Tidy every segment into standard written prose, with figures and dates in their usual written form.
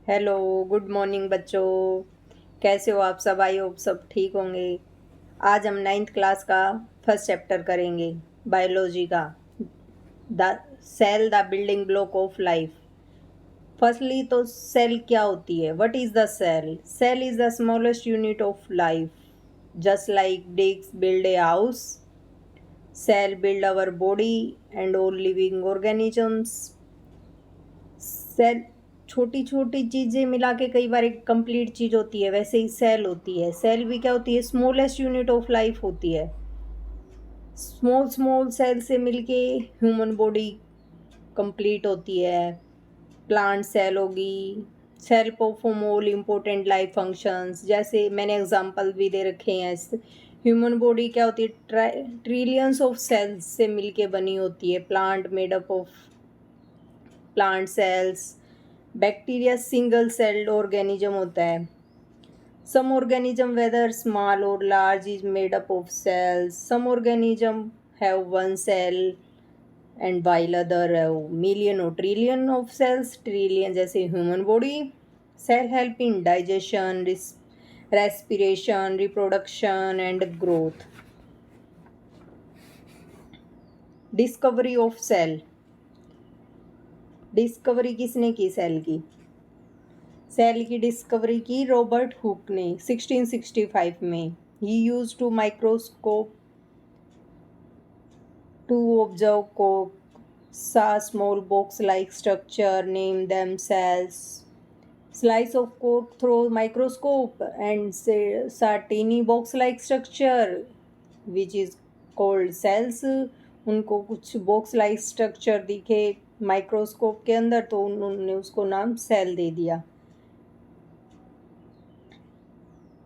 Hello, good morning बच्चों। कैसे हो आप सब? आई होप सब ठीक होंगे। आज हम नाइन्थ क्लास का फर्स्ट चैप्टर करेंगे, बायोलॉजी का। The cell the building block of life. Firstly तो सेल क्या होती है? What is the cell? Cell is the smallest unit of life. Just like bricks build a house, cell build our body and all living organisms. Cell छोटी छोटी चीजें मिला के कई बार एक कंप्लीट चीज होती है, वैसे ही सेल होती है। सेल भी क्या होती है? स्मॉलेस्ट यूनिट ऑफ लाइफ होती है। स्मॉल स्मॉल सेल से मिलके ह्यूमन बॉडी कंप्लीट होती है। प्लांट सेल होगी। Cell perform all important life functions, जैसे मैंने एग्जांपल भी दे रखे हैं। ह्यूमन बॉडी क्या होती है? ट्रिलियंस ऑफ सेल्स से मिलके बनी होती है। Plant made up of plant cells. Bacteria single celled organism होता है। सम ऑर्गेनिज्म वेदर स्मॉल और large is made up of cells. Some organism have one cell and while other have million और trillion of cells. Trillion जैसे human body. Cell help in digestion, respiration, reproduction and growth. Discovery of cell. Discovery किसने की cell की? Cell की discovery की Robert Hooke ने 1665 में। He used to microscope to observe कोक, saw small box-like structure, name them cells. Slice of cork through microscope and saw tiny box-like structure, which is called cells. उनको कुछ box like structure दिखे microscope के अंदर, तो उन्होंने उसको नाम सेल दे दिया।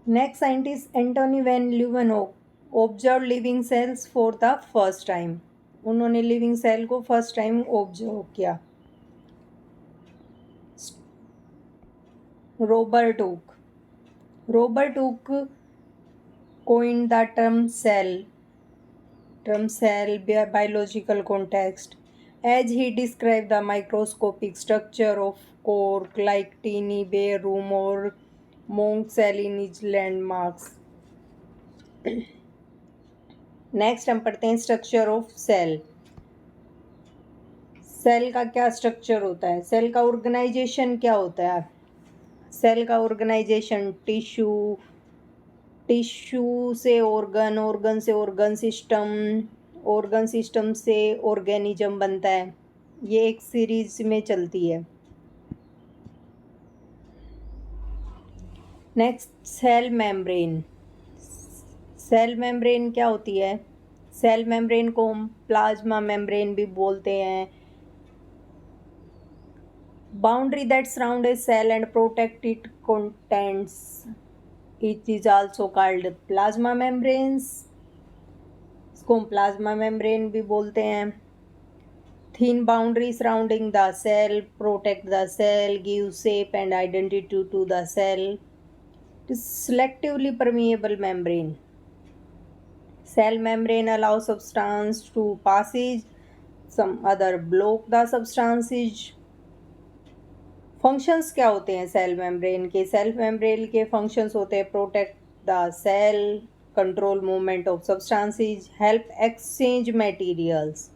Next scientist Antonie van Leeuwenhoek observe living cells for the first time. उन्होंने लिविंग सेल को फर्स्ट टाइम ऑब्जर्व किया। Robert Hooke. Robert Hooke coined the term cell biological context, as he described the microscopic structure of cork like teeny bare room or monk cell in his landmarks. Next हम पढ़ते हैं structure of cell. Cell का क्या structure होता है? Cell का organisation क्या होता है? सेल का ऑर्गेनाइजेशन टिश्यू, टिश्यू से ऑर्गन, ऑर्गन से ऑर्गन सिस्टम, ऑर्गन सिस्टम से ऑर्गेनिज्म बनता है। ये एक सीरीज में चलती है। Next cell membrane. Cell membrane क्या होती है? सेल मेम्ब्रेन को हम प्लाज्मा मेम्ब्रेन भी बोलते हैं। Boundary that surround a cell and protect it contents, it is also called plasma membranes. इसको हम प्लाज्मा मेम्ब्रेन भी बोलते हैं। Thin boundary surrounding the cell protect the cell, give shape and identity to the cell. Selectively permeable membrane. Cell membrane allows substance to passage, some other block the substances. Functions क्या होते हैं cell membrane के? Cell membrane के functions होते हैं protect the cell, control movement of substances, help exchange materials,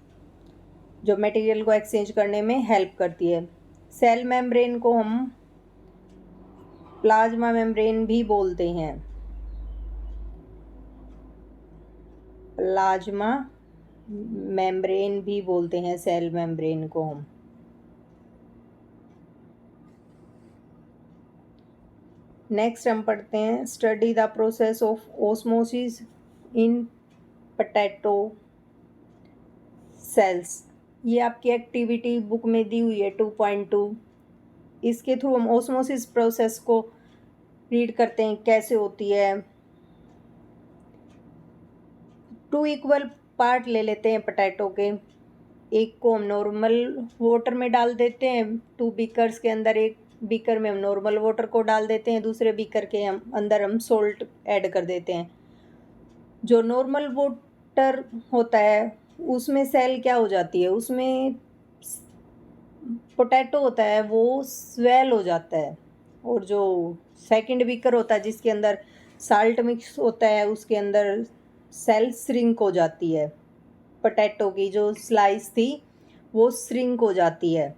जो material को exchange करने में हेल्प करती है। सेल मेम्ब्रेन को हम प्लाज्मा मेम्ब्रेन भी बोलते हैं। प्लाज्मा मेम्ब्रेन भी बोलते हैं सेल मेम्ब्रेन को हम। नेक्स्ट हम पढ़ते हैं study the process of osmosis in potato cells. ये आपकी एक्टिविटी बुक में दी हुई है 2.2। इसके थ्रू हम ऑस्मोसिस प्रोसेस को रीड करते हैं कैसे होती है। 2 इक्वल पार्ट ले लेते हैं पोटैटो के। एक को हम नॉर्मल वाटर में डाल देते हैं 2 बीकर्स के अंदर। एक बीकर में हम नॉर्मल वाटर को डाल देते हैं, दूसरे बीकर के अंदर हम सोल्ट ऐड कर देते हैं। जो नॉर्मल वाटर होता है उसमें सेल क्या हो जाती है? उसमें पोटैटो होता है वो स्वेल हो जाता है। और जो सेकंड बीकर होता है जिसके अंदर साल्ट मिक्स होता है उसके अंदर सेल श्रिंक हो जाती है, पोटैटो की जो स्लाइस थी वो श्रिंक हो जाती है।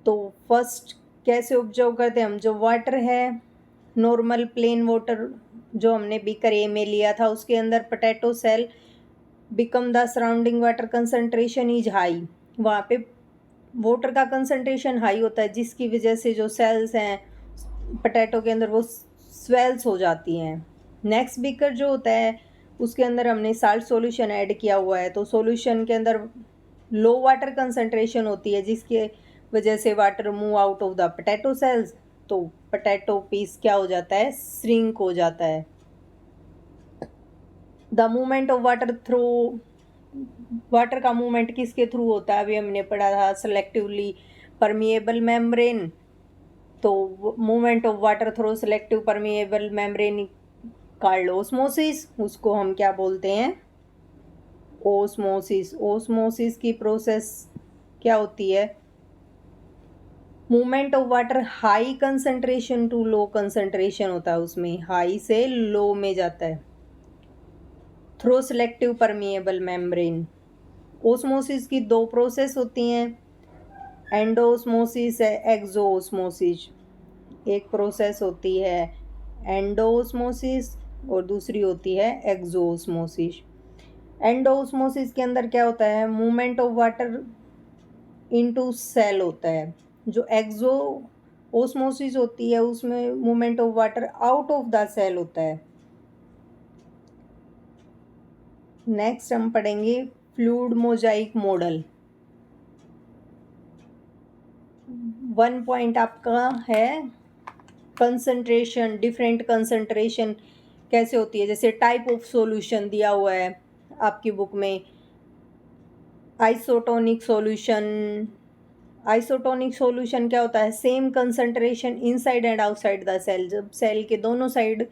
तो फर्स्ट कैसे ऑब्जर्व करते हैं हम, जो वाटर है नॉर्मल प्लेन वाटर जो हमने बीकर ए में लिया था उसके अंदर potato cell become the surrounding water concentration is high, वहाँ पे वाटर का कंसंट्रेशन हाई होता है जिसकी वजह से जो सेल्स हैं पोटैटो के अंदर वो स्वेल्स हो जाती हैं। नेक्स्ट बीकर जो होता है उसके अंदर हमने साल्ट सॉल्यूशन ऐड किया हुआ है, तो सॉल्यूशन के अंदर लो वाटर कंसंट्रेशन होती है जिसके वजह से water move out of the potato cells, तो पोटैटो पीस क्या हो जाता है, श्रिंक हो जाता है। The movement of water through, water का मूवमेंट किसके थ्रू होता है, अभी हमने पढ़ा था सेलेक्टिवली परमिएबल मेम्ब्रेन। तो movement of water through selective permeable membrane called osmosis, उसको हम क्या बोलते हैं, ओस्मोसिस। ओस्मोसिस की प्रोसेस क्या होती है, movement of water high concentration to low concentration होता है, उसमें हाई से लो में जाता है through selective permeable membrane. Osmosis की दो प्रोसेस होती हैं, एंडोस्मोसिस है एक्सोस्मोसिस। एक प्रोसेस होती है एंडोस्मोसिस और दूसरी होती है एक्सोस्मोसिस। एंडोस्मोसिस के अंदर क्या होता है, movement of water into cell होता है। जो एक्सो ओस्मोसिस होती है उसमें movement of water out of the cell होता है। नेक्स्ट हम पढ़ेंगे फ्लूइड मोजाइक मॉडल। 1 पॉइंट आपका है कंसंट्रेशन, डिफरेंट कंसंट्रेशन कैसे होती है, जैसे टाइप ऑफ सॉल्यूशन दिया हुआ है आपकी बुक में, आइसोटोनिक सॉल्यूशन। आइसोटोनिक सॉल्यूशन क्या होता है, same concentration inside and outside the cell, जब सेल के दोनों साइड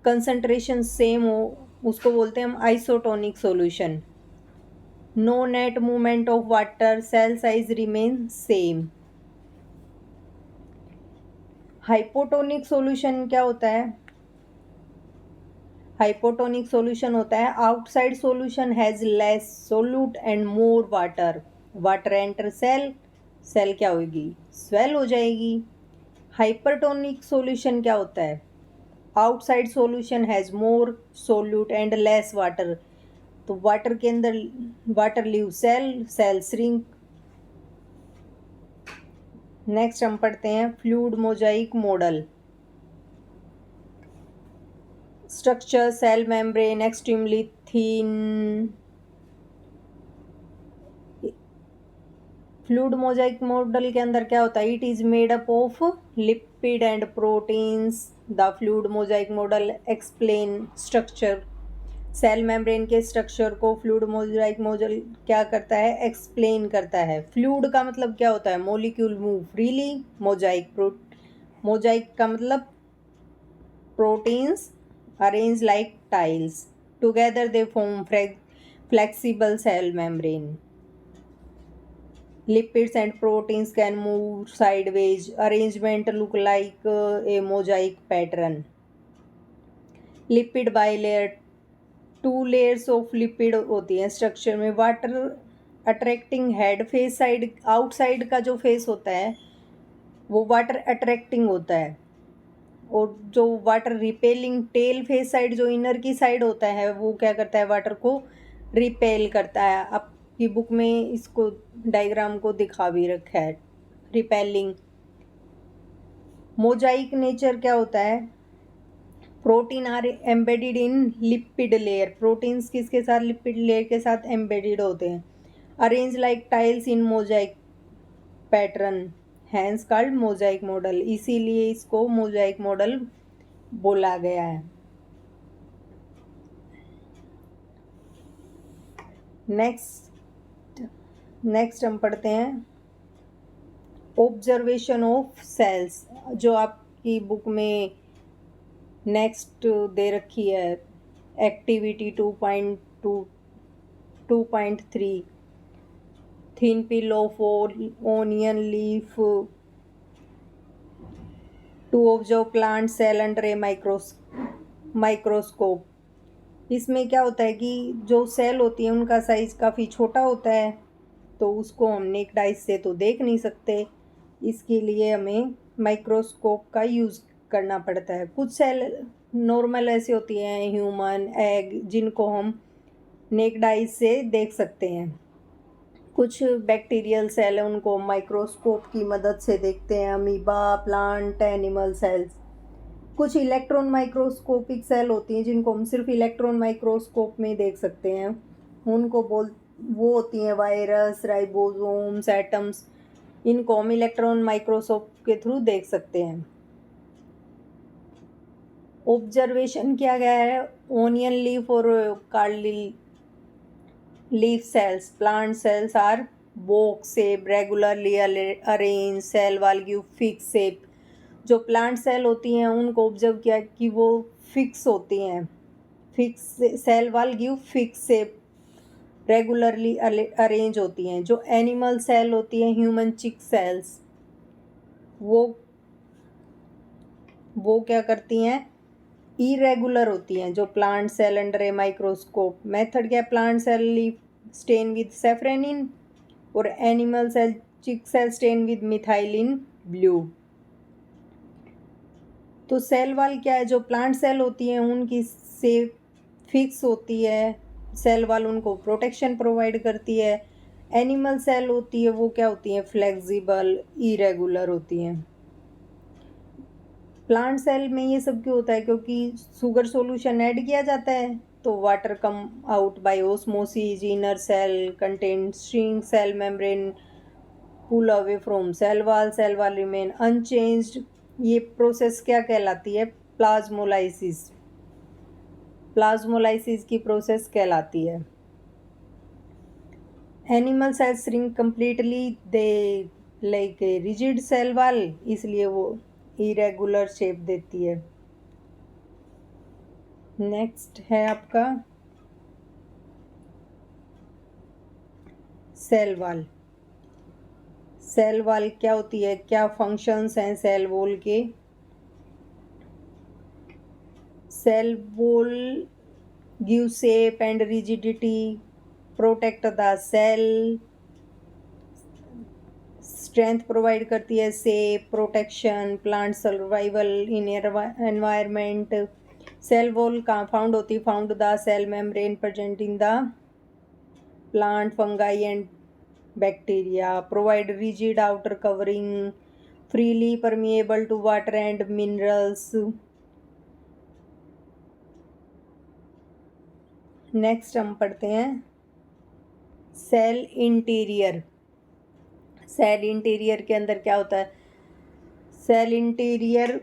कंसंट्रेशन सेम हो उसको बोलते हैं हम isotonic solution. No net movement of water, cell size remain same. Hypotonic solution क्या होता है, हाइपोटोनिक सॉल्यूशन होता है outside solution has less solute and more water, water enter cell, cell क्या होगी, स्वेल हो जाएगी। हाइपरटोनिक सॉल्यूशन क्या होता है, outside solution has more solute and less water, तो वाटर के अंदर water leave cell, cell shrink. Next हम पढ़ते हैं fluid mosaic model. Structure cell membrane extremely thin. Fluid mosaic model के अंदर क्या होता है, it is made up of lipid and proteins. The fluid mosaic model explain structure, cell membrane के structure को फ्लूइड मोजाइक मॉडल क्या करता है, एक्सप्लेन करता है। फ्लूइड का मतलब क्या होता है, मॉलिक्यूल मूव फ्रीली, मोजाइक का मतलब proteins arrange like tiles together they form flexible cell membrane. Lipids and proteins can move sideways. Arrangement look like a mosaic pattern. Lipid bilayer, 2 layers of lipid होती हैं structure में। Water attracting head face side, outside का जो face होता है वो water attracting होता है, और जो water repelling tail face side जो इनर की साइड होता है वो क्या करता है, वाटर को रिपेल करता है। आपकी बुक में इसको डायग्राम को दिखा भी रखा है, रिपेलिंग। मोजाइक नेचर क्या होता है, protein are embedded in lipid layer, proteins किसके साथ, लिपिड लेयर के साथ एम्बेडेड होते हैं। Arrange like tiles in mosaic pattern, hence called mosaic model, इसीलिए इसको मोजाइक मॉडल बोला गया है। नेक्स्ट हम पढ़ते हैं ऑब्जर्वेशन ऑफ सेल्स, जो आपकी बुक में नेक्स्ट दे रखी है activity 2.3 thin peel of onion leaf to observe plant cell under a microscope. इसमें क्या होता है कि जो सेल होती है उनका साइज काफ़ी छोटा होता है, तो उसको हम नेक्ड आइज से तो देख नहीं सकते, इसके लिए हमें माइक्रोस्कोप का यूज़ करना पड़ता है। कुछ सेल नॉर्मल ऐसी होती हैं, ह्यूमन, एग, जिनको हम नेक्ड आइज से देख सकते हैं। कुछ बैक्टीरियल सेल है, उनको माइक्रोस्कोप की मदद से देखते हैं, अमीबा, प्लांट, एनिमल सेल्स। कुछ इलेक्ट्रॉन माइक्रोस्कोपिक सेल होती हैं जिनको हम सिर्फ इलेक्ट्रॉन माइक्रोस्कोप में देख सकते हैं, वो होती हैं वायरस, राइबोसोम्स, एटम्स। इनको हम इलेक्ट्रॉन माइक्रोस्कोप के थ्रू देख सकते हैं। ऑब्जर्वेशन किया गया है ओनियन लीफ और कार्ली leaf cells. Plant cells are box shape, regularly arranged, cell wall give fixed shape। जो प्लांट सेल होती हैं उनको ऑब्जर्व किया कि वो फिक्स होती हैं, fix cell wall give fix shape, regularly arrange होती हैं। जो एनिमल सेल होती हैं, ह्यूमन चिक सेल्स, वो क्या करती हैं, इरेगुलर होती हैं। जो plant cell under a microscope, method क्या है, plant cell leaf stain with safranin और animal cell cheek cell stain with methylene blue. तो सेल वाल क्या है, जो प्लांट सेल होती हैं उनकी शेप फिक्स होती है, सेल वाल उनको प्रोटेक्शन प्रोवाइड करती है। एनिमल सेल होती है वो क्या होती हैं, फ्लेक्सिबल, इरेगुलर होती हैं। प्लांट सेल में ये सब क्यों होता है, क्योंकि शुगर सॉल्यूशन ऐड किया जाता है तो water come out by osmosis, inner cell content shrink cell membrane pull away from cell wall remain unchanged. ये प्रोसेस क्या कहलाती है, प्लाज्मोलाइसिस। प्लाज्मोलाइसिस की प्रोसेस कहलाती है। Animal cell shrink completely, they like a rigid cell wall, इसलिए वो irregular shape देती है। नेक्स्ट है आपका सेल वाल। सेल वाल क्या होती है, क्या फंक्शंस हैं सेल वॉल के। Cell wall give shape and rigidity, protect the cell, strength provide करती है, shape, protection, plant survival in environment. Cell wall कहाँ फाउंड होती है, found the cell membrane present in the plant, fungi and bacteria, provide rigid outer covering, freely permeable to water and minerals. Next हम पढ़ते हैं cell interior. Cell interior के अंदर क्या होता है, cell interior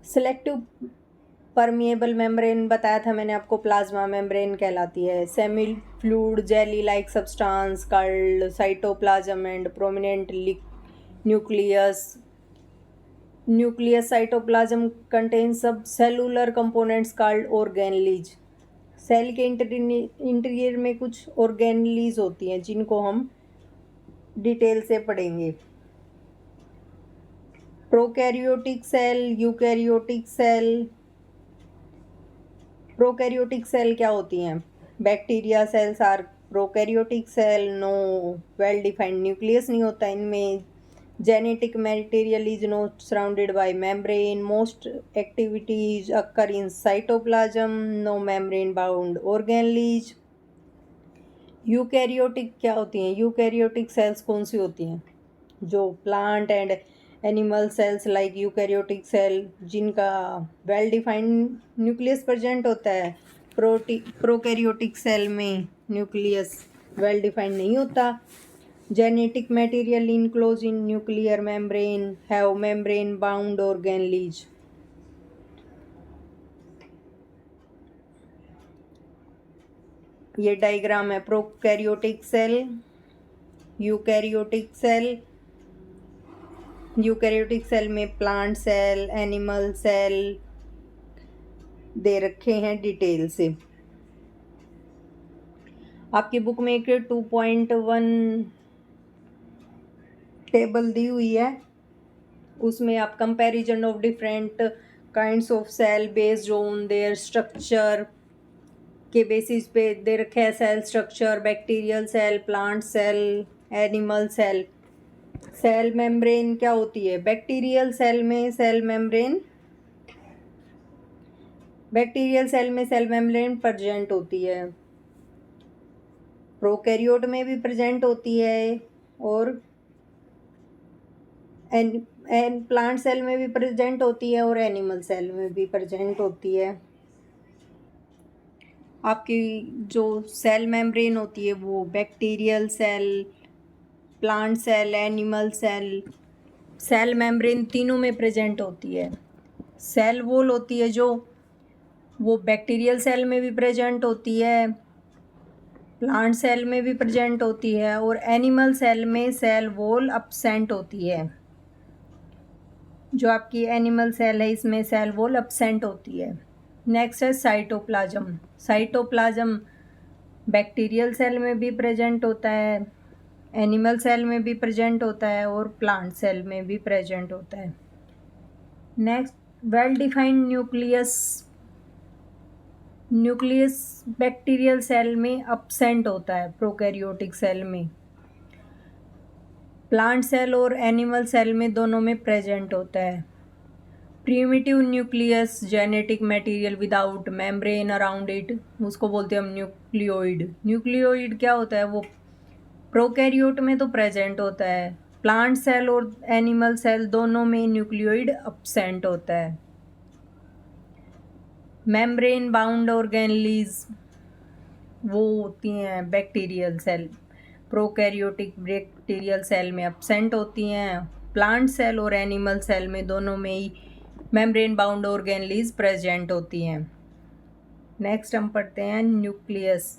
selective permeable membrane बताया था मैंने आपको, प्लाज्मा मेम्ब्रेन कहलाती है। Semi fluid jelly like substance called cytoplasm and prominent nucleus. Nucleus cytoplasm contains sub cellular components called organelles. Cell के इंटीरियर में कुछ ऑर्गेनलीज होती हैं जिनको हम डिटेल से पढ़ेंगे। Prokaryotic cell, eukaryotic cell. Prokaryotic cell क्या होती हैं, bacteria cells are prokaryotic cell, no well defined nucleus नहीं होता इनमें, genetic material is not surrounded by membrane, most activities occur in cytoplasm, no membrane bound organelles। Eukaryotic क्या होती हैं, eukaryotic cells कौन सी होती हैं, जो plant and animal cells like eukaryotic cell जिनका वेल डिफाइंड न्यूक्लियस प्रेजेंट होता है। प्रोकैरियोटिक सेल में न्यूक्लियस वेल डिफाइंड नहीं होता। Genetic material enclosed in nuclear membrane have membrane bound organelles। ये डायग्राम है prokaryotic cell, eukaryotic cell. Eukaryotic cell में plant cell, animal cell दे रखे हैं डिटेल से। आपकी बुक में एक 2.1 टेबल दी हुई है, उसमें आप comparison of different kinds of cell based on their structure के बेसिस पे दे रखे है cell structure, bacterial cell, plant cell, animal cell. Cell membrane क्या होती है? बैक्टीरियल सेल में सेल मेम्ब्रेन प्रेजेंट होती है, प्रोकैरियोट में भी प्रेजेंट होती है और प्लांट सेल में भी प्रेजेंट होती है और एनिमल सेल में भी प्रेजेंट होती है। आपकी जो सेल मेम्ब्रेन होती है वो bacterial cell, plant cell, animal cell, cell membrane तीनों में प्रेजेंट होती है। सेल वॉल होती है जो वो बैक्टीरियल सेल में भी प्रेजेंट होती है, प्लांट सेल में भी प्रेजेंट होती है और एनिमल सेल में सेल वॉल अब्सेंट होती है। जो आपकी एनिमल सेल है इसमें सेल वॉल अब्सेंट होती है। नेक्स्ट है साइटोप्लाज्म। साइटोप्लाज्म बैक्टीरियल सेल में भी प्रेजेंट होता है, एनिमल सेल में भी प्रेजेंट होता है और प्लांट सेल में भी प्रेजेंट होता है। Next, well defined nucleus. Nucleus bacterial cell में अब्सेंट होता है, प्रोकैरियोटिक सेल में। प्लांट सेल और एनिमल सेल में दोनों में प्रेजेंट होता है। Primitive nucleus, genetic material without membrane around it, उसको बोलते हैं हम न्यूक्लियोइड। न्यूक्लियोइड क्या होता है? वो प्रोकैरियोट में तो प्रेजेंट होता है, प्लांट सेल और एनिमल सेल दोनों में न्यूक्लियोइड अब्सेंट होता है। मेम्ब्रेन बाउंड ऑर्गेनेलीज वो होती हैं bacterial cell, prokaryotic bacterial cell में अब्सेंट होती हैं, प्लांट सेल और एनिमल सेल में दोनों में ही मेम्ब्रेन बाउंड ऑर्गेनेलीज प्रेजेंट होती हैं। नेक्स्ट हम पढ़ते हैं nucleus.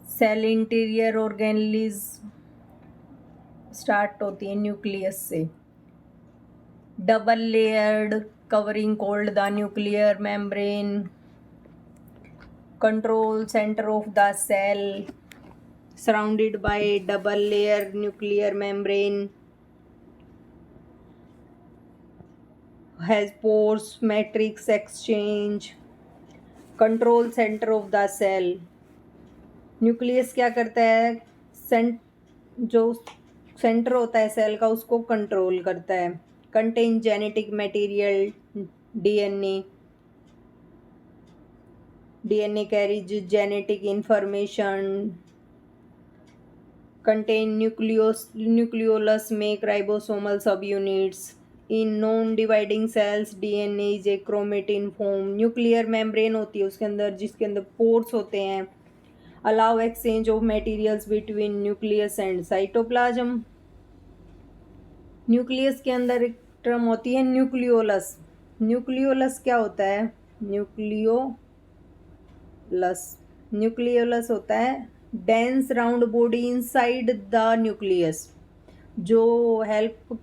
Cell interior organelles start होती है न्यूक्लियस से। Double layered covering called the nuclear membrane, control centre of the cell, surrounded by double layer nuclear membrane, has pores, matrix exchange, control center of the cell। Nucleus क्या करता है? जो centre होता है cell का उसको control करता है। Contain genetic material, DNA carries genetic information. Contain nucleolus, make ribosomal subunits। In non-dividing cells DNA is a chromatin form। Nuclear membrane होती है उसके अंदर, जिसके अंदर पोर्स होते हैं। Allow exchange of materials between nucleus and cytoplasm. Nucleus के अंदर एक टर्म होती है न्यूक्लियोलस। न्यूक्लियोलस क्या होता है? न्यूक्लियोलस होता है dense round body inside the nucleus, जो हेल्प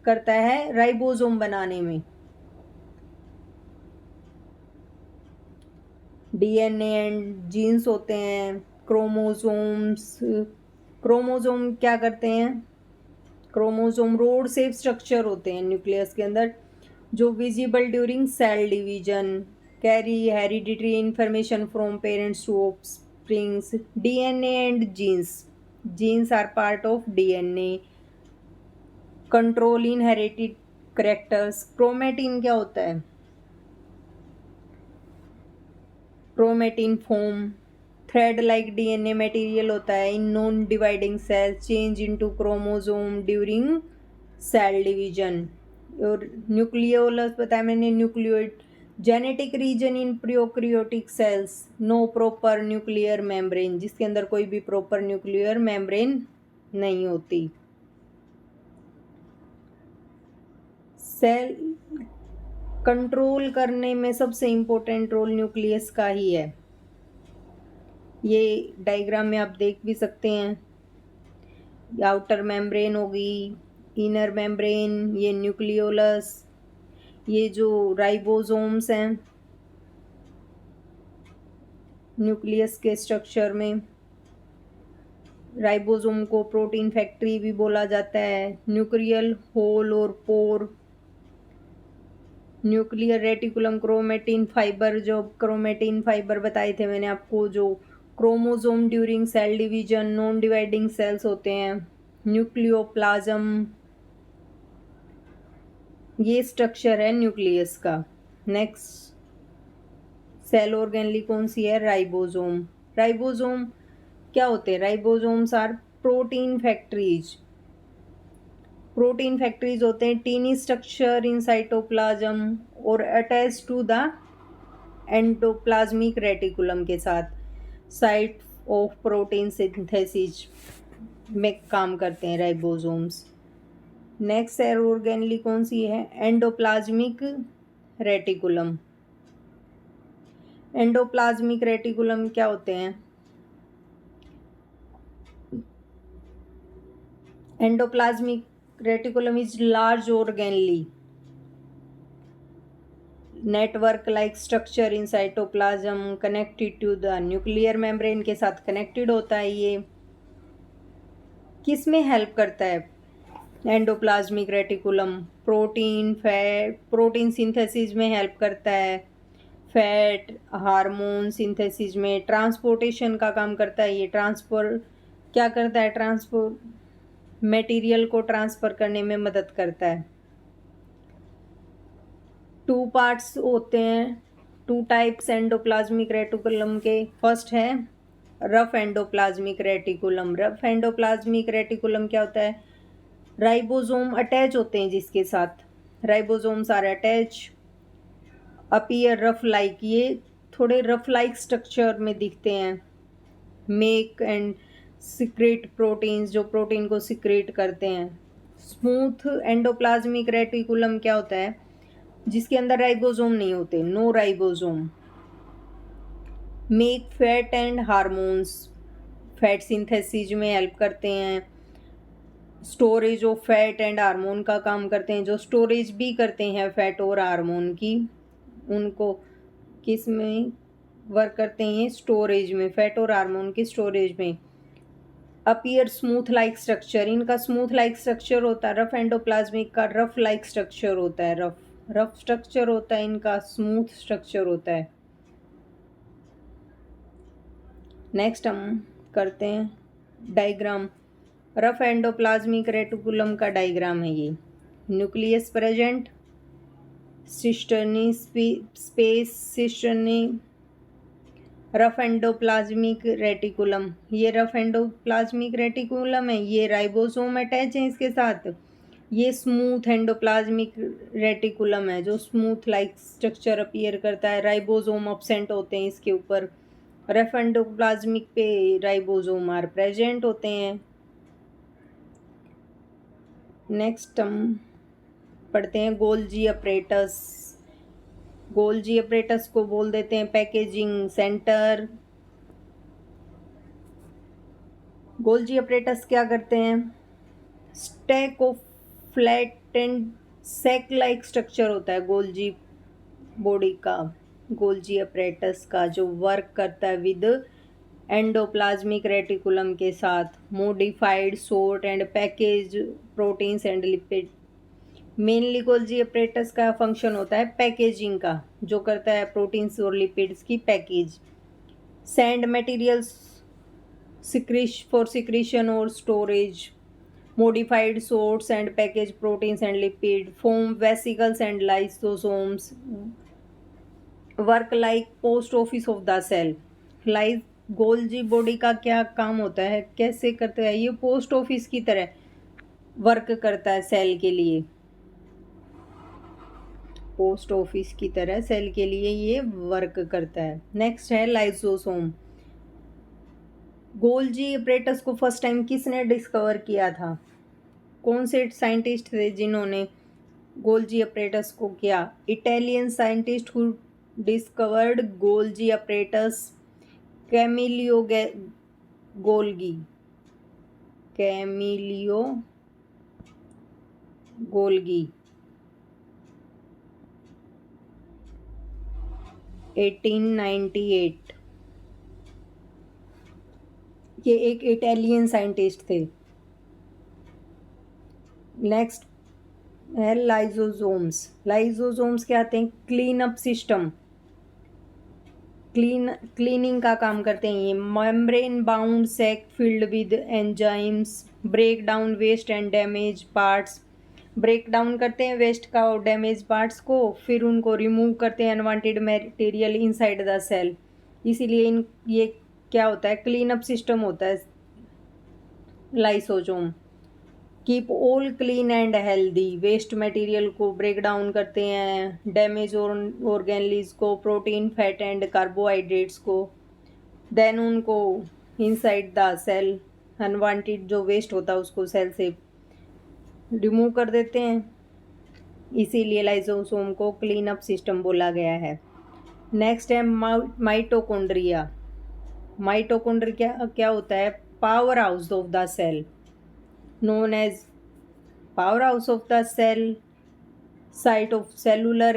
करता है राइबोसोम बनाने में। डीएनए एंड जीन्स होते हैं। क्रोमोसोम क्या करते हैं? क्रोमोसोम रोड शेप स्ट्रक्चर होते हैं न्यूक्लियस के अंदर, जो visible during cell division, carry hereditary information from parents to offsprings. DNA and genes are part of DNA, control inherited characters. Chromatin क्या होता है? Chromatin form thread like DNA material होता है in non dividing cell, change into chromosome during cell division. और nucleolus बताया मैंने, nucleoid genetic region in prokaryotic cells, no proper nuclear membrane, जिसके अंदर कोई भी प्रॉपर न्यूक्लियर मेम्ब्रेन नहीं होती। सेल कंट्रोल करने में सबसे इम्पोर्टेंट रोल न्यूक्लियस का ही है। ये डायग्राम में आप देख भी सकते हैं। आउटर मेम्ब्रेन होगी, इनर मेम्ब्रेन, ये न्यूक्लियोलस, ये जो राइबोसोम्स हैं न्यूक्लियस के स्ट्रक्चर में, राइबोसोम को प्रोटीन फैक्ट्री भी बोला जाता है। न्यूक्लियर होल और pore, nuclear reticulum, chromatin fibre, जो क्रोमेटिन फाइबर बताए थे मैंने आपको, जो chromosome during cell division, non dividing cells होते हैं। न्यूक्लियोप्लाज्म, ये स्ट्रक्चर है न्यूक्लियस का। नेक्स्ट सेल ऑर्गेनली कौन सी है? राइबोसोम। राइबोसोम क्या होते हैं? Ribosomes are protein factories. Protein factories होते हैं टीनी स्ट्रक्चर इन साइटोप्लाज्म और attach to the endoplasmic reticulum के साथ साइट ऑफ प्रोटीन सिंथेसिस में काम करते हैं राइबोसोम्स। नेक्स्ट सेल ऑर्गेनली कौन सी है? Endoplasmic reticulum. एंडोप्लाज्मिक रेटिकुलम क्या होते हैं? Endoplasmic reticulum is large organelle network like structure in cytoplasm connected to the nuclear membrane के साथ कनेक्टेड होता है। ये किस में हेल्प करता है? Endoplasmic reticulum protein fat, protein synthesis में हेल्प करता है। फैट, हार्मोन सिंथेसिस में, ट्रांसपोर्टेशन का काम करता है। ये ट्रांसफर क्या करता है? ट्रांसपोर्ट मटेरियल को ट्रांसफर करने में मदद करता है। टू पार्ट्स होते हैं, टू टाइप्स एंडोप्लाज्मिक रेटिकुलम के। फर्स्ट है rough endoplasmic reticulum. Rough endoplasmic reticulum क्या होता है? राइबोसोम अटैच होते हैं जिसके साथ, ribosomes are attach, appear rough like, ये थोड़े रफ लाइक स्ट्रक्चर में दिखते हैं। मेक एंड सिक्रेट प्रोटीन्स, जो प्रोटीन को सिक्रेट करते हैं। स्मूथ एंडोप्लाज्मिक रेटिकुलम क्या होता है? जिसके अंदर राइबोसोम नहीं होते, no ribosome. Make fat and hormones, fat synthesis में हेल्प करते हैं। Storage of fat and hormone का काम करते हैं, जो स्टोरेज भी करते हैं फैट और हार्मोन की, उनको किस में वर्क करते हैं? स्टोरेज में, फैट और हार्मोन की स्टोरेज में। अपीयर स्मूथ लाइक स्ट्रक्चर, इनका स्मूथ लाइक स्ट्रक्चर होता है। रफ एंडोप्लाज्मिक का रफ लाइक स्ट्रक्चर होता है, रफ स्ट्रक्चर होता है, इनका स्मूथ स्ट्रक्चर होता है। नेक्स्ट हम करते हैं डायग्राम। रफ एंडोप्लाज्मिक रेटिकुलम का डायग्राम है ये। Nucleus present, cisternae space, cisternae, rough endoplasmic reticulum, ये रफ एंडोप्लाज्मिक रेटिकुलम है। ये राइबोसोम अटैच है इसके साथ। ये स्मूथ एंडोप्लाज्मिक रेटिकुलम है, जो स्मूथ लाइक स्ट्रक्चर अपीयर करता है। राइबोसोम अब्सेंट होते हैं इसके ऊपर। रफ एंडोप्लाज्मिक पे राइबोसोम आर प्रेजेंट होते हैं। नेक्स्ट हम पढ़ते हैं गोल्जी अपरेटस। गोल्जी अपरेटस को बोल देते हैं पैकेजिंग सेंटर। गोल्जी अपरेटस क्या करते हैं? Stack of flat and sac like structure होता है गोल्जी बॉडी का, गोल्जी अपरेटस का, जो वर्क करता है विद एंडोप्लाज्मिक रेटिकुलम के साथ। Modified sort and package proteins and lipid. Mainly Golgi apparatus का फंक्शन होता है पैकेजिंग का, जो करता है प्रोटीन्स और लिपिड्स की package. Send materials for secretion और storage. modified sorts and package proteins and lipid, form vesicles and lysosomes, work like post office of the cell। लाइस गोल्जी बॉडी का क्या काम होता है, कैसे करता है? ये पोस्ट ऑफिस की तरह वर्क करता है सेल के लिए, पोस्ट ऑफिस की तरह सेल के लिए ये वर्क करता है। नेक्स्ट है लाइसोसोम। गोल्जी अपरेटस को फर्स्ट टाइम किसने डिस्कवर किया था? कौन से साइंटिस्ट थे जिन्होंने गोल्जी अपरेटस को किया? Italian scientist who discovered Golgi apparatus, Camillo Golgi, Camillo Golgi 1898। के एक इटालियन साइंटिस्ट थे। नेक्स्ट है लाइजोसोम्स। लाइजोसोम्स क्या आते हैं? क्लीन अप सिस्टम, क्लीनिंग का काम करते हैं ये। Membrane bound sac filled with enzymes, break down waste and damage parts. Break down करते हैं वेस्ट का और डैमेज पार्ट्स को, फिर उनको रिमूव करते हैं unwanted material inside the cell. इसीलिए ये क्या होता है? क्लीन अप सिस्टम होता है lysosome. Keep all clean and healthy, waste material को ब्रेक डाउन करते हैं, डैमेज ऑर्गेनलीज को, प्रोटीन फैट एंड कार्बोहाइड्रेट्स को, देन उनको इनसाइड द सेल अनवांटेड जो वेस्ट होता है उसको सेल से रिमूव कर देते हैं। इसीलिए लाइसोसोम को क्लीन अप सिस्टम बोला गया है। नेक्स्ट है माइटोकॉन्ड्रिया। माइटोकॉन्ड्रिया क्या होता है? Power house of the cell, known as powerhouse of the cell, site of cellular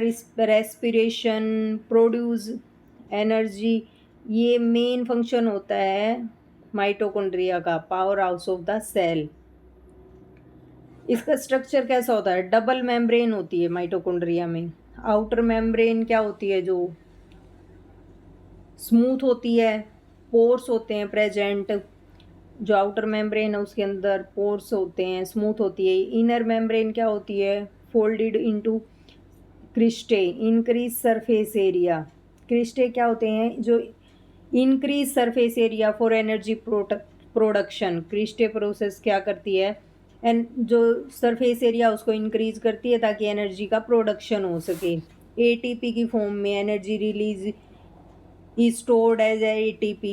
respiration, produce energy। ये मेन फंक्शन होता है माइटोकॉन्ड्रिया का, power house of the cell. इसका स्ट्रक्चर कैसा होता है? डबल मेम्ब्रेन होती है माइटोकॉन्ड्रिया में। आउटर मेम्ब्रेन क्या होती है? जो स्मूथ होती है, पोर्स होते हैं प्रेजेंट। जो आउटर मेम्ब्रेन है उसके अंदर पोर्स होते हैं, स्मूथ होती है। इनर मेम्ब्रेन क्या होती है? Folded into cristae, increase surface area. Cristae क्या होते हैं? जो increase surface area for energy production. Cristae process क्या करती है? एंड जो सरफेस एरिया उसको इंक्रीज करती है ताकि एनर्जी का प्रोडक्शन हो सके। एटीपी की फॉर्म में energy release is stored as ATP,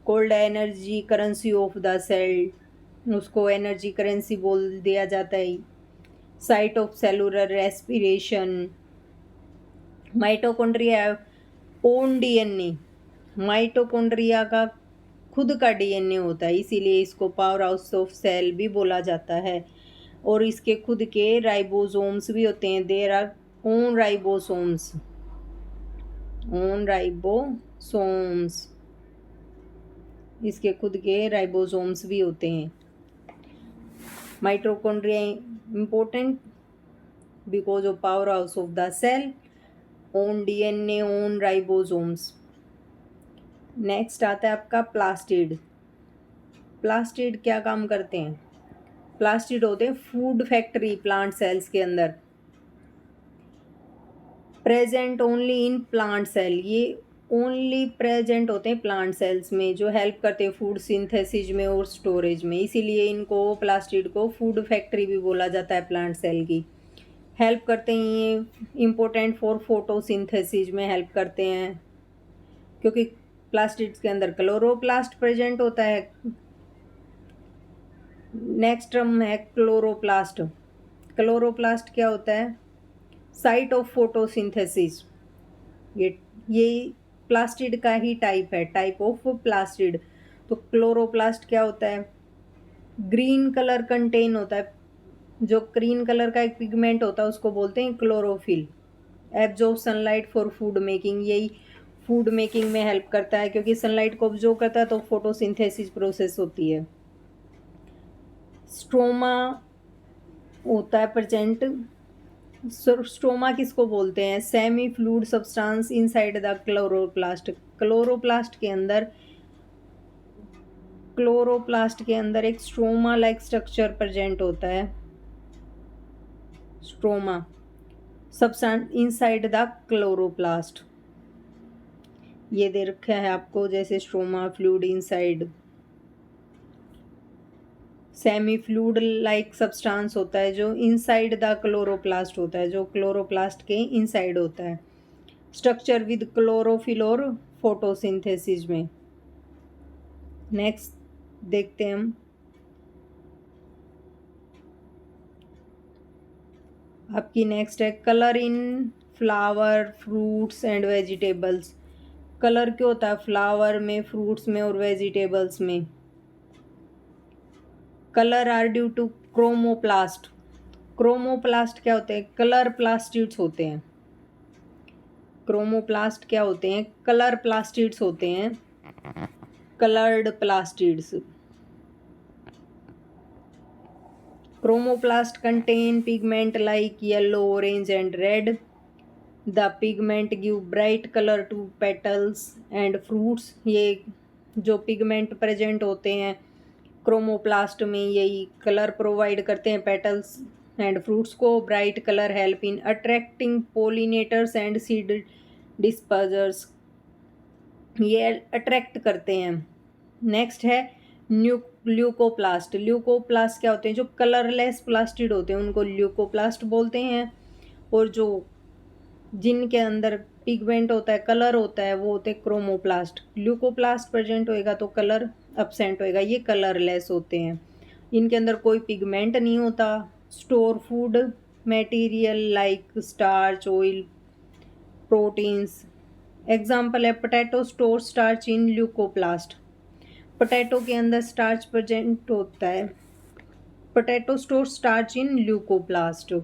called energy currency of the cell. उसको एनर्जी करेंसी बोल दिया जाता है। Site of cellular respiration. Mitochondria own DNA, mitochondria का खुद का डीएनए होता है, इसीलिए इसको पावर हाउस ऑफ सेल भी बोला जाता है। और इसके खुद के राइबोसोम्स भी होते हैं। There are own ribosomes, own ribosomes, इसके खुद के राइबोसोम्स भी होते हैं। Mitochondria important because of power house of the cell, own DNA, own ribosomes. Next आता है आपका प्लास्टिड। प्लास्टिड क्या काम करते हैं? प्लास्टिड होते हैं फूड फैक्ट्री प्लांट सेल्स के अंदर, present only in plant cell. ये ओनली प्रेजेंट होते हैं प्लांट सेल्स में, जो हेल्प करते हैं फूड सिंथेसिस में और स्टोरेज में। इसीलिए इनको प्लास्टिड को फूड फैक्ट्री भी बोला जाता है प्लांट सेल की। हेल्प करते हैं ये, इम्पोर्टेंट फॉर फोटोसिंथेसिस में हेल्प करते हैं, क्योंकि प्लास्टिड्स के अंदर क्लोरोप्लास्ट प्रेजेंट होता है। नेक्स्ट टर्म है क्लोरोप्लास्ट। क्लोरोप्लास्ट क्या होता है? Site of photosynthesis. ये प्लास्टिड का ही टाइप है, टाइप ऑफ प्लास्टिड। तो क्लोरोप्लास्ट क्या होता है? ग्रीन कलर कंटेन होता है। जो ग्रीन कलर का एक पिगमेंट होता है उसको बोलते हैं chlorophyll. Absorb sunlight for food making, यही फूड मेकिंग में हेल्प करता है, क्योंकि सनलाइट को ऑब्जॉर्व करता है तो फोटोसिंथेसिस प्रोसेस होती है। स्ट्रोमा होता है प्रेजेंट। स्ट्रोमा किसको बोलते हैं? Semi fluid substance inside the chloroplast. Chloroplast के अंदर एक स्ट्रोमा लाइक स्ट्रक्चर प्रेजेंट होता है। Stroma substance inside the chloroplast, ये दे रखा है आपको जैसे stroma fluid inside. Semi fluid like substance होता है जो इनसाइड द क्लोरोप्लास्ट होता है, जो क्लोरोप्लास्ट के इनसाइड होता है। स्ट्रक्चर विद क्लोरोफिल और फोटोसिंथेसिस में। नेक्स्ट देखते हैं हम। आपकी नेक्स्ट है colour in flower, fruits and vegetables. Colour क्यों होता है फ्लावर में, फ्रूट्स में और वेजिटेबल्स में? Colour are due to chromoplast. Chromoplast क्या होते हैं? कलर प्लास्टिड्स होते हैं। क्रोमोप्लास्ट क्या होते हैं? कलर प्लास्टिड्स होते हैं, coloured plastids. Chromoplast contain pigment like yellow, orange and red. The pigment give bright color to petals and fruits. ये जो पिगमेंट प्रेजेंट होते हैं क्रोमोप्लास्ट में, यही कलर प्रोवाइड करते हैं पेटल्स एंड फ्रूट्स को. Bright colour help in attracting pollinators and seed dispersers. ये अट्रैक्ट करते हैं. नेक्स्ट है ल्यूकोप्लास्ट. ल्यूकोप्लास्ट क्या होते हैं? जो कलरलेस प्लास्टिड होते हैं उनको ल्यूकोप्लास्ट बोलते हैं. और जो जिनके अंदर पिगमेंट होता है, कलर होता है, वो होते हैं क्रोमोप्लास्ट. ल्यूकोप्लास्ट प्रेजेंट होएगा तो कलर अब्सेंट होएगा. ये कलरलेस होते हैं, इनके अंदर कोई पिगमेंट नहीं होता. Store food material like starch, oil, proteins. Example है potato store starch in leucoplast. Potato के अंदर स्टार्च प्रेजेंट होता है. Potato store starch in leucoplast.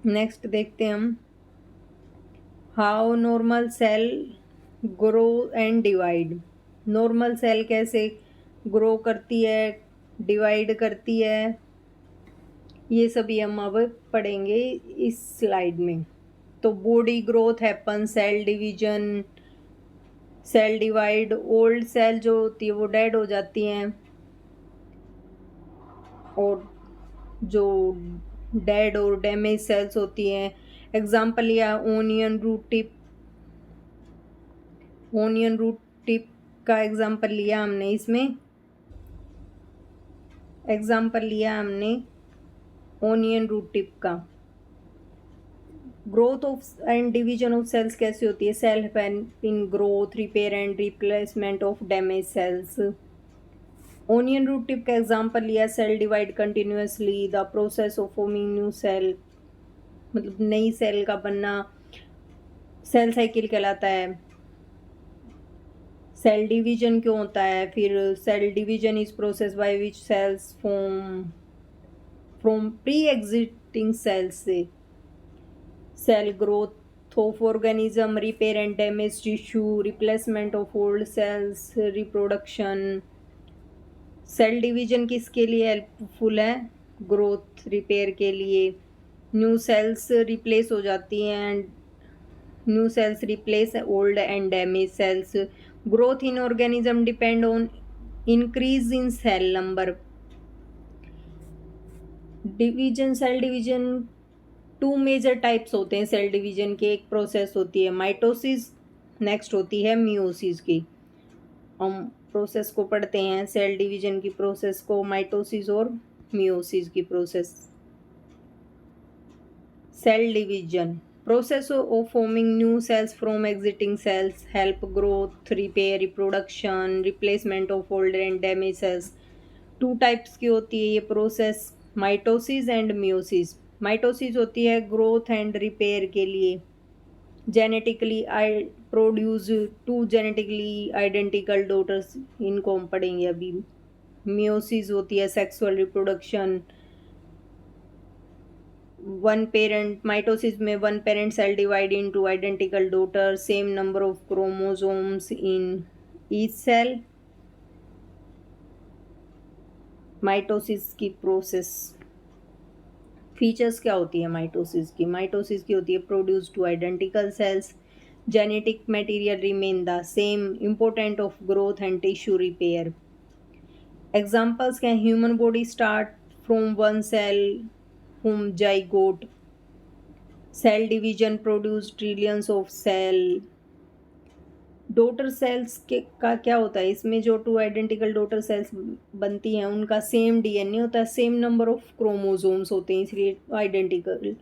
Next देखते हैं हम how normal cell grow and divide. Normal cell कैसे ग्रो करती है, डिवाइड करती है, ये सभी हम अब पढ़ेंगे इस स्लाइड में. तो body growth happen, cell division, cell divide. Old cell जो होती है वो डेड हो जाती हैं, और जो डेड और डैमेज सेल्स होती हैं. एग्जाम्पल लिया onion root tip. Onion root tip का एग्जाम्पल लिया हमने. इसमें एग्जाम्पल लिया हमने ओनियन रूट टिप का. Growth of and division of cells कैसे होती है? Cell help in growth, repair and replacement of damage cells. Onion root tip का एग्जाम्पल लिया cell divide continuously. The process of forming new cell, मतलब नई cell का बनना सेल साइकिल कहलाता है. सेल डिवीजन क्यों होता है? फिर cell division is process by which cells form from pre existing cells से. Cell growth of organism, repair and damage tissue, replacement of old cells, reproduction. Cell division किसके लिए helpful है? ग्रोथ, रिपेयर के लिए. न्यू सेल्स रिप्लेस हो जाती हैं and new cells replace old and damage cells. Growth in organism depend on increase in cell number. Division, cell division two major types होते हैं सेल डिवीजन के. एक प्रोसेस होती है माइटोसिस, नेक्स्ट होती है मियोसिस की. हम प्रोसेस को पढ़ते हैं, सेल डिवीजन की प्रोसेस को, माइटोसिस और मियोसिस की process. Cell division process of forming new cells from existing cells, help growth, repair, reproduction, replacement of old and damage cells. Two types की होती है ये process, mitosis and meiosis. Mitosis होती है growth and repair के लिए. Genetically produce two genetically identical daughters, इनको हम पढ़ेंगे अभी. मियोसिस होती है sexual reproduction. One parent, mitosis में one parent cell divide into identical daughter, same number of chromosomes in each cell. Mitosis की प्रोसेस फीचर्स क्या होती है माइटोसिस की? माइटोसिस की होती है produce two identical cells, genetic material remain the same, important of growth and tissue repair. Examples क्या? Human body start from one cell from zygote. Cell division produce trillions of cell. Daughter cells के का क्या होता है? इसमें जो two identical daughter cells बनती हैं उनका सेम डीएनए होता है, सेम नंबर ऑफ क्रोमोसोम्स होते हैं, इसलिए आइडेंटिकल,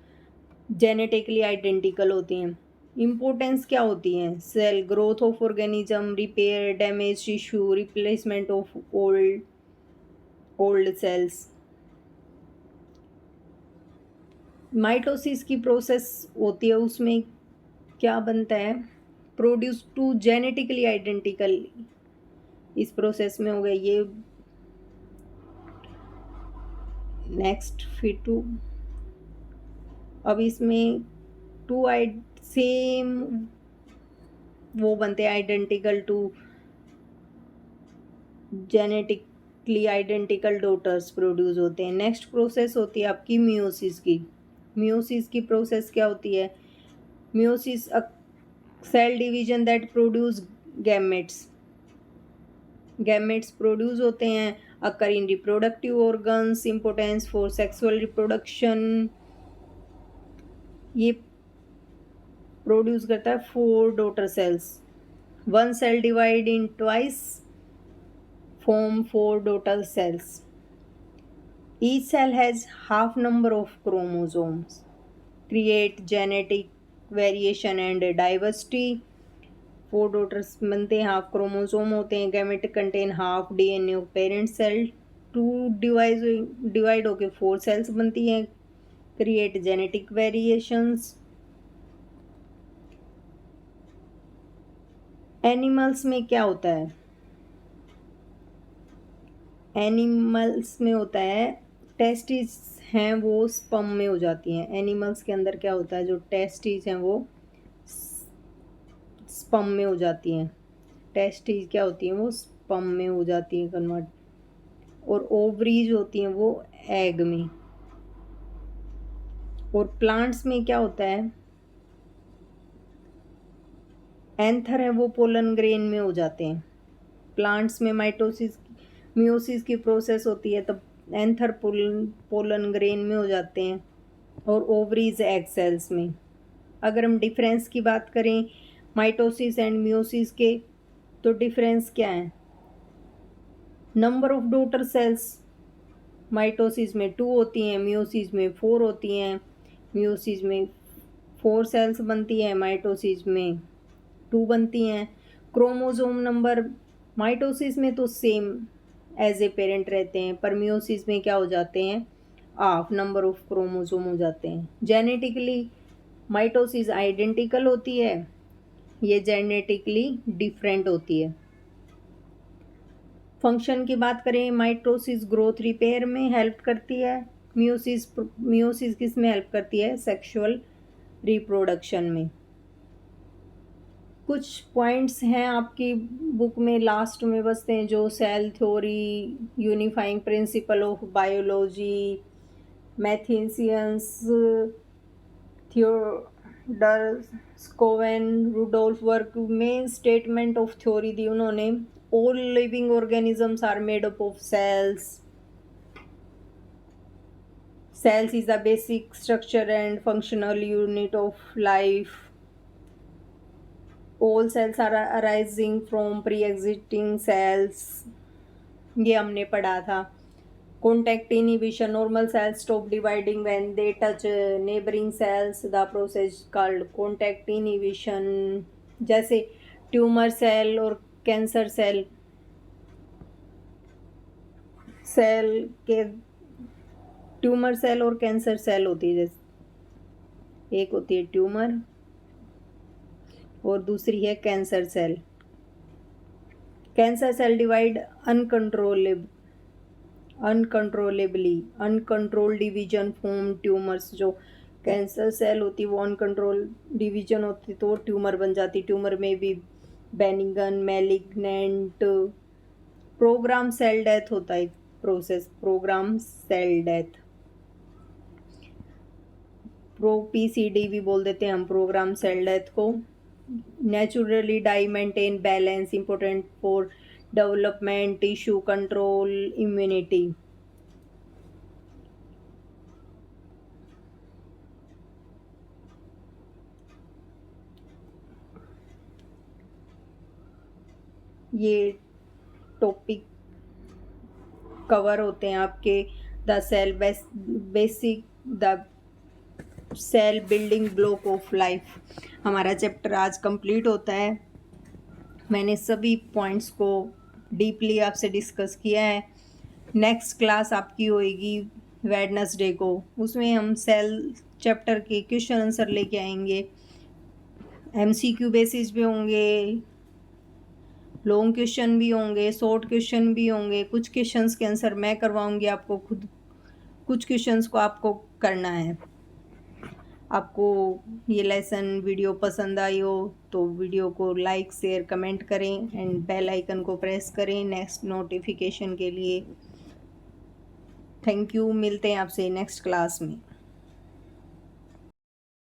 जेनेटिकली आइडेंटिकल होती हैं. इम्पोर्टेंस क्या होती हैं? Cell growth of organism, repair damage tissue, replacement of old cells. Mitosis की प्रोसेस होती है, उसमें क्या बनता है? Produce two genetically identical. इस प्रोसेस में हो गया ये. नेक्स्ट फिर टू, अब इसमें टू सेम वो बनते हैं identical two genetic identical daughters produce होते हैं। नेक्स्ट प्रोसेस होती है आपकी मियोसिस की। मियोसिस की प्रोसेस क्या होती है? Meiosis cell division that produce gametes. Gametes produce होते हैं, occur in reproductive organs, importance for sexual reproduction. ये प्रोड्यूस करता है 4 daughter cells. 1 cell divide in twice, form 4 daughter cells. Each cell has half number of chromosomes, create genetic variation and diversity. 4 daughters बनते हैं, half chromosome होते हैं, gamete contain half DNA of parent cell. 2 divide होके 4 sales बनती हैं, create genetic variations. Animals में क्या होता है? एनिमल्स में होता है टेस्टिस हैं वो स्पर्म में हो जाती हैं। एनिमल्स के अंदर क्या होता है? जो टेस्टिस हैं वो स्पर्म में हो जाती हैं। टेस्टिस क्या होती हैं? वो स्पर्म में हो जाती हैं कन्वर्ट। और ओवरीज होती हैं वो एग में। और प्लांट्स में क्या होता है? एंथर है वो पोलन ग्रेन में हो जाते हैं। प्लांट्स में मियोसिस की प्रोसेस होती है, तब एंथर पोलन ग्रेन में हो जाते हैं। और ओवरीज एग सेल्स में। अगर हम डिफरेंस की बात करें माइटोसिस एंड मियोसिस के, तो डिफरेंस क्या है? Number of daughter cells mitosis में 2 होती हैं, मियोसिस में 4 होती हैं। मियोसिस में 4 सेल्स बनती है, माइटोसिस में 2 बनती हैं। क्रोमोसोम नंबर माइटोसिस में तो सेम एज ए पेरेंट रहते हैं, पर मियोसिस में क्या हो जाते हैं? हाफ नंबर ऑफ क्रोमोसोम हो जाते हैं। जेनेटिकली माइटोसिस आइडेंटिकल होती है, ये जेनेटिकली डिफरेंट होती है। फंक्शन की बात करें, माइटोसिस ग्रोथ रिपेयर में हेल्प करती है। मियोसिस किस में हेल्प करती है? सेक्सुअल रिप्रोडक्शन में। कुछ पॉइंट्स हैं आपकी बुक में लास्ट में बसते हैं, जो cell theory, unifying principle of biology, Matthias, Theodor Schwann, Rudolf work में स्टेटमेंट ऑफ थ्योरी दी उन्होंने। All living organisms are made up of cells. Cells is a basic structure and functional unit of life. All cells are arising from pre-existing cells. ये हमने पढ़ा था। Contact inhibition, normal cells stop dividing when they touch neighboring cells. The process called contact inhibition. जैसे tumour cell और cancer cell के tumour cell और cancer cell होती है। जैसे एक होती है ट्यूमर और दूसरी है cancer cell. Cancer cell divide uncontrol division form tumours. जो कैंसर सेल होती है वो अनकंट्रोल डिवीजन होती तो ट्यूमर बन जाती। ट्यूमर में भी benign, malignant, program cell death होता है process, program cell death. PCD भी बोल देते हैं हम प्रोग्राम सेल डेथ को। Naturally die maintain balance, important for development, tissue control, immunity. ये टॉपिक कवर होते हैं आपके the cell basic, the cell building block of life. हमारा चैप्टर आज कंप्लीट होता है। मैंने सभी पॉइंट्स को डीपली आपसे डिस्कस किया है। नेक्स्ट क्लास आपकी होएगी वेडनेसडे को, उसमें हम सेल चैप्टर के क्वेश्चन आंसर लेके आएंगे। MCQ बेसिस पे होंगे, लॉन्ग क्वेश्चन भी होंगे, शॉर्ट क्वेश्चन भी होंगे। कुछ क्वेश्चंस के आंसर मैं करवाऊंगी आपको खुद, कुछ क्वेश्चंस को आपको करना है। आपको ये लेसन वीडियो पसंद आई हो तो वीडियो को लाइक शेयर कमेंट करें एंड बेल आइकन को प्रेस करें नेक्स्ट नोटिफिकेशन के लिए। थैंक यू, मिलते हैं आपसे नेक्स्ट क्लास में।